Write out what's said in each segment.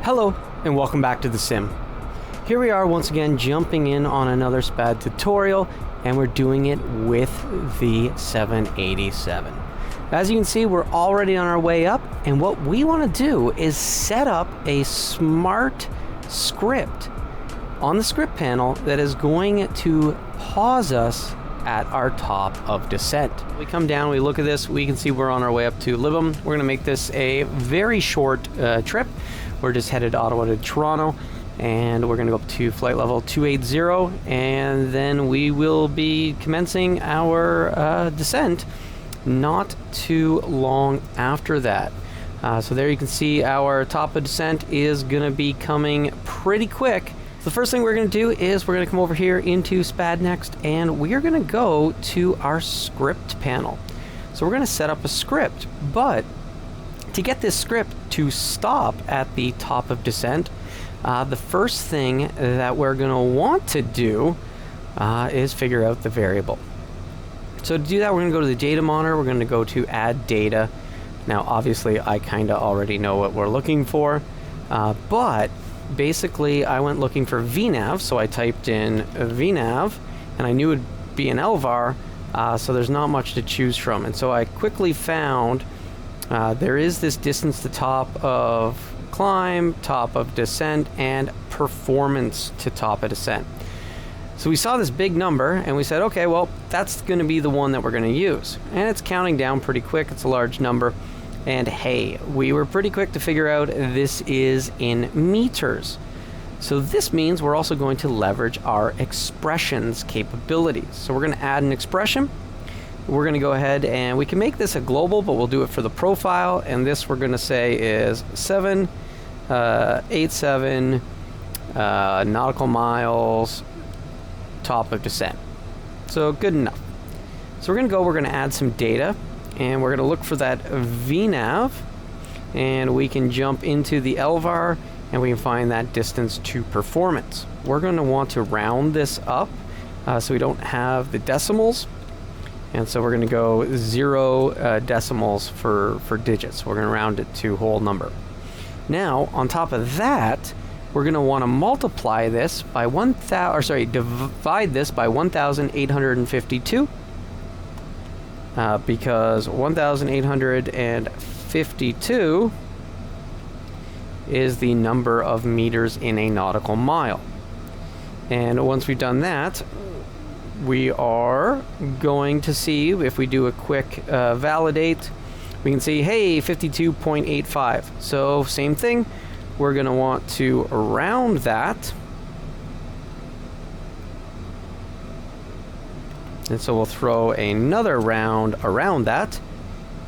Hello and welcome back to the sim. Here we are once again jumping in on another SPAD tutorial, and we're doing it with the 787. As you can see, we're already on our way up, and what we want to do is set up a smart script on the script panel that is going to pause us at our top of descent. We come down, we look at this, we can see we're on our way up to Libham. We're going to make this a very short trip. We're just headed Ottawa to Toronto, and we're going to go up to flight level 280, and then we will be commencing our descent not too long after that. So there you can see our top of descent is going to be coming pretty quick. The first thing we're going to do is we're going to come over here into SPAD.neXt, and we are going to go to our script panel. So we're going to set up a script, but to get this script to stop at the top of descent, the first thing that we're going to want to do is figure out the variable. So to do that, we're going to go to the data monitor. We're going to go to add data. Now obviously I kind of already know what we're looking for, but basically I went looking for VNav, so I typed in VNav, and I knew it would be an LVAR, so there's not much to choose from. And so I quickly found there is this distance to top of climb, top of descent, and performance to top of descent. So we saw this big number, and we said, okay, well, that's going to be the one that we're going to use. And it's counting down pretty quick. It's a large number. And hey, we were pretty quick to figure out this is in meters. So this means we're also going to leverage our expressions capabilities. So we're going to add an expression. We're going to go ahead and we can make this a global, but we'll do it for the profile. And this we're going to say is 787 nautical miles top of descent. So good enough. So we're going to add some data, and we're going to look for that VNav, and we can jump into the LVAR and we can find that distance to performance. We're going to want to round this up so we don't have the decimals. And so we're going to go 0 decimals for digits. We're going to round it to whole number. Now, on top of that, we're going to want to multiply this by divide this by 1,852, because 1,852 is the number of meters in a nautical mile. And once we've done that, we are going to see, if we do a quick validate, we can see, hey, 52.85. So same thing, we're going to want to round that. And so we'll throw another round around that.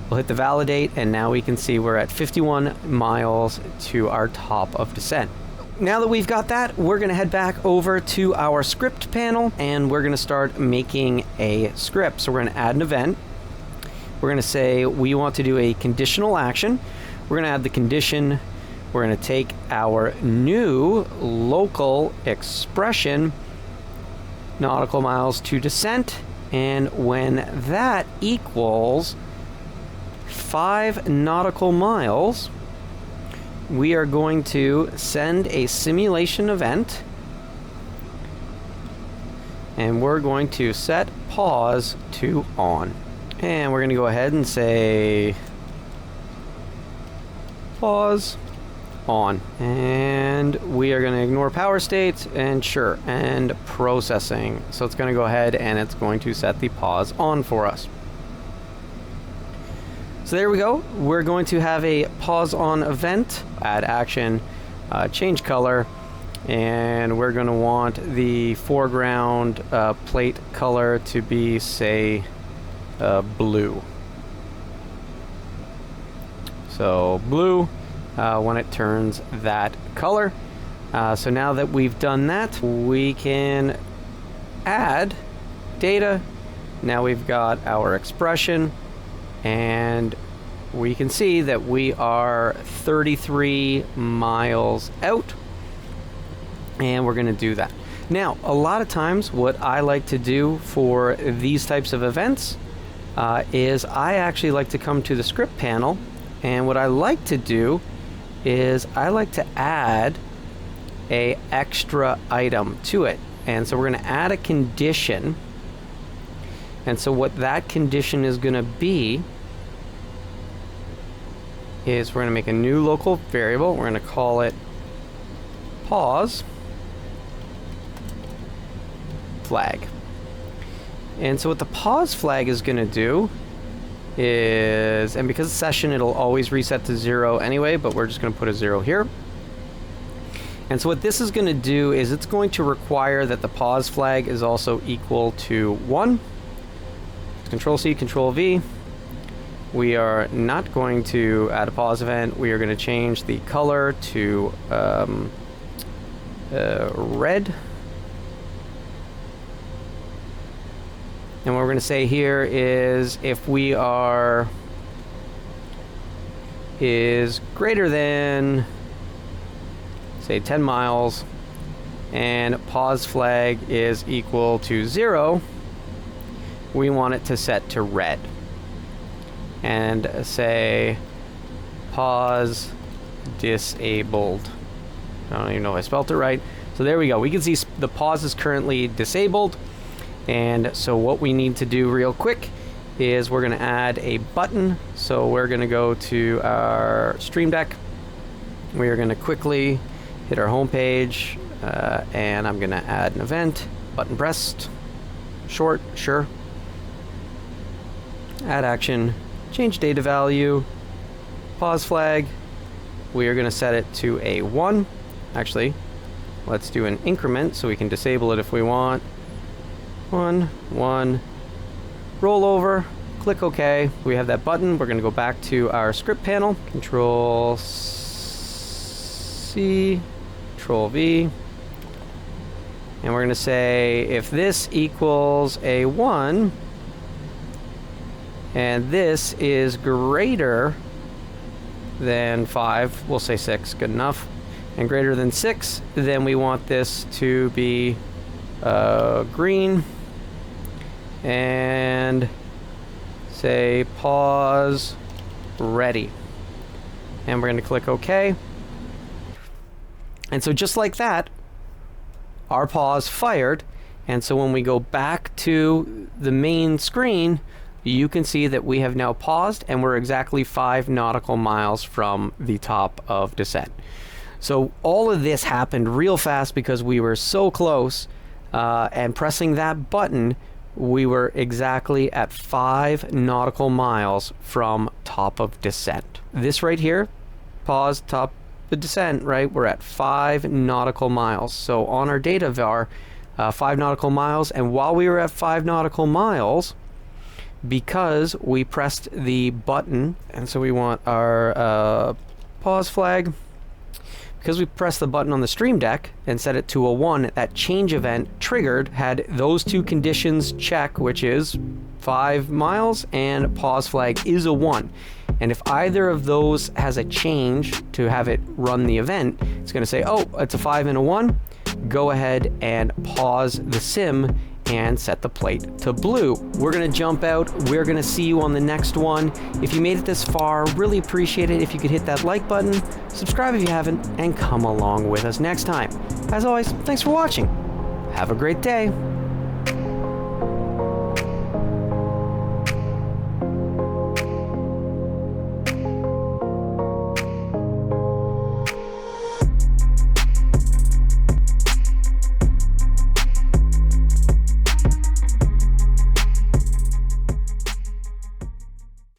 We'll hit the validate, and now we can see we're at 51 miles to our top of descent. Now that we've got that, we're going to head back over to our script panel, and we're going to start making a script. So we're going to add an event. We're going to say we want to do a conditional action. We're going to add the condition. We're going to take our new local expression, nautical miles to descent, and when that equals 5 nautical miles, we are going to send a simulation event, and we're going to set pause to on. And we're going to go ahead and say pause on, and we are going to ignore power states and sure, and processing. So it's going to go ahead and it's going to set the pause on for us. So there we go. We're going to have a pause on event, add action, change color, and we're going to want the foreground plate color to be, say, blue. So blue when it turns that color. So now that we've done that, we can add data. Now we've got our expression, and we can see that we are 33 miles out, and we're going to do that. Now, a lot of times what I like to do for these types of events is I actually like to come to the script panel, and what I like to do is I like to add a extra item to it. And so we're going to add a condition. And so what that condition is going to be is we're going to make a new local variable. We're going to call it pause flag. And so what the pause flag is going to do is, and because it's session, it'll always reset to 0 anyway, but we're just going to put a 0 here. And so what this is going to do is it's going to require that the pause flag is also equal to 1. Control C, Control V. We are not going to add a pause event. We are going to change the color to red. And what we're going to say here is if we is greater than, say, 10 miles and pause flag is equal to 0, we want it to set to red. And say pause disabled. I don't even know if I spelled it right. So there we go. We can see the pause is currently disabled. And so what we need to do real quick is we're going to add a button. So we're going to go to our Stream Deck. We are going to quickly hit our home page, and I'm going to add an event. Button pressed. Short, sure. Add action. Change data value. Pause flag. We are going to set it to a 1. Actually, let's do an increment so we can disable it if we want. 1, 1, roll over, click OK. We have that button. We're going to go back to our script panel. Control C, Control V. And we're going to say if this equals a 1, and this is greater than 5, we'll say 6, good enough. And greater than 6, then we want this to be green. And say pause ready. And we're going to click OK. And so just like that, our pause fired. And so when we go back to the main screen, you can see that we have now paused and we're exactly 5 nautical miles from the top of descent. So all of this happened real fast because we were so close, and pressing that button, we were exactly at 5 nautical miles from top of descent. This right here, pause, top of descent, right? We're at 5 nautical miles. So on our data var, 5 nautical miles, and while we were at 5 nautical miles, because we pressed the button, and so we want our pause flag. Because we pressed the button on the Stream Deck and set it to a 1, that change event triggered had those two conditions check, which is 5 miles and pause flag is a 1. And if either of those has a change to have it run the event, it's going to say, oh, it's a 5 and a 1. Go ahead and pause the sim and set the plate to blue. We're going to jump out. We're going to see you on the next one. If you made it this far, really appreciate it if you could hit that like button, subscribe if you haven't, and come along with us next time. As always, thanks for watching. Have a great day.